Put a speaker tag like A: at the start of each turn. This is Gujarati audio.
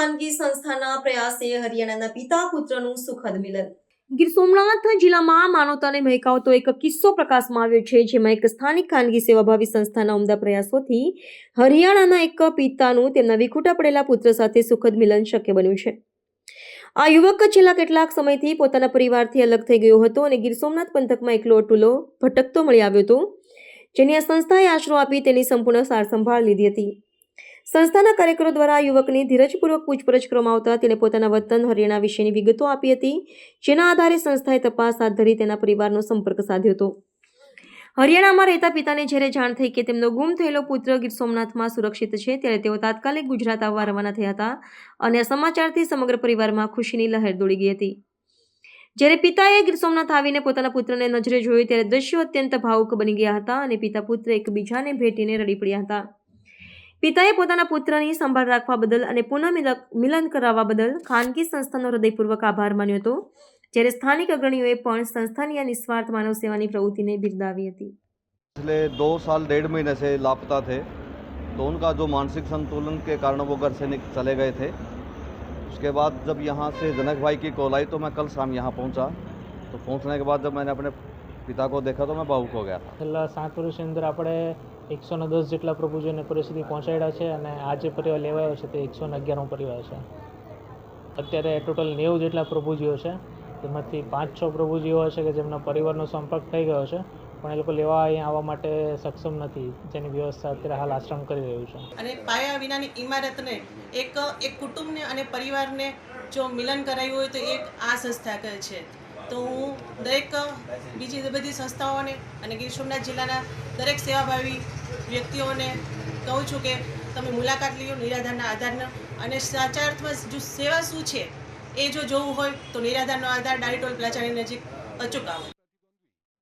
A: ખાનગી સંસ્થાના પ્રયાસે હરિયાણાના પિતા પુત્રનું સુખદ મિલન। ગીર સોમનાથ જિલ્લામાં માનવતાને મહેકાવતો એક કિસ્સો પ્રકાશમાં આવ્યો છે, જેમાં એક સ્થાનિક ખાનગી સેવાભાવી સંસ્થાના ઉમદા પ્રયાસોથી હરિયાણાના એક પિતાનું તેમના વિખૂટા પડેલા પુત્ર સાથે સુખદ મિલન શક્ય બન્યું છે। આ યુવક છેલ્લા કેટલાક સમયથી પોતાના પરિવારથી અલગ થઈ ગયો હતો અને ગીર સોમનાથ પંથકમાં એકલો અટુલો ભટકતો મળી આવ્યો હતો, જેની આ સંસ્થાએ આશરો આપી તેની સંપૂર્ણ સારસંભાળ લીધી હતી। સંસ્થાના કાર્યકરો દ્વારા યુવકની ધીરજપૂર્વક પૂછપરછ કરવામાં આવતા તેને પોતાના વતન હરિયાણા વિશેની વિગતો આપી હતી, જેના આધારે સંસ્થાએ તપાસ હાથ ધરી તેના પરિવારનો સંપર્ક સાધ્યો હતો। હરિયાણામાં રહેતા પિતાને જ્યારે જાણ થઈ કે તેમનો ગુમ થયેલો પુત્ર ગીર સોમનાથમાં સુરક્ષિત છે, ત્યારે તેઓ તાત્કાલિક ગુજરાત આવવા રવાના થયા હતા અને આ સમાચારથી સમગ્ર પરિવારમાં ખુશીની લહેર દોડી ગઈ હતી। જ્યારે પિતાએ ગીર સોમનાથ આવીને પોતાના પુત્રને નજરે જોયો ત્યારે દ્રશ્યો અત્યંત ભાવુક બની ગયા હતા અને પિતા પુત્ર એકબીજાને ભેટીને રડી પડ્યા હતા। પિતાએ પોતાના પુત્રની સંભાળ રાખવા બદલ અને પુનઃ મિલન કરાવવા બદલ ખાનગી સંસ્થાનો હૃદયપૂર્વક આભાર માન્યો હતો, જ્યારે સ્થાનિક અગ્રણીઓએ પણ સંસ્થાની આ નિસ્વાર્થ માનવ સેવાની પ્રવૃત્તિને બિરદાવી હતી।
B: पिछले 2 साल 1.5 महीने से लापता थे, तो उनका जो मानसिक संतुलन के कारण वो घर से चले गए थे। उसके बाद जब यहाँ से जनक भाई की कॉल आई तो मैं कल शाम यहाँ पहुँचा। तो पहुँचने के बाद जब मैंने अपने पिता को देखा तो मैं भावुक हो गया था।
C: છેલ્લા 7 વર્ષની અંદર આપણે 110 જેટલા પ્રભુજીઓને પરિસ્થિતિ પહોંચાડ્યા છે અને આ જે પરિવાર લેવાયો છે તે 111મો પરિવાર છે। અત્યારે ટોટલ 90 જેટલા પ્રભુજીઓ છે, તેમાંથી 5-6 પ્રભુજીઓ છે કે જેમના પરિવારનો સંપર્ક થઈ ગયો છે, પણ એ લોકો લેવા અહીંયા આવવા માટે સક્ષમ નથી, જેની વ્યવસ્થા અત્યારે હાલ આશ્રમ કરી રહ્યું છે।
D: અને પાયા વિનાની ઇમારતને એક કુટુંબને અને પરિવારને જો મિલન કરાયું હોય તો એક આ સંસ્થા કરે છે। તો હું દરેક બીજી બધી સંસ્થાઓને અને ગીર સોમનાથ જિલ્લાના દરેક સેવાભાવી વ્યક્તિઓને કહું છું કે તમે મુલાકાત લ્યો નિરાધારના આધારના, અને સાચા અર્થમાં જો સેવા શું છે એ જો જોવું હોય તો નિરાધારનો આધાર ડાળીટોલ પ્લાઝાની નજીક અચૂક આવો।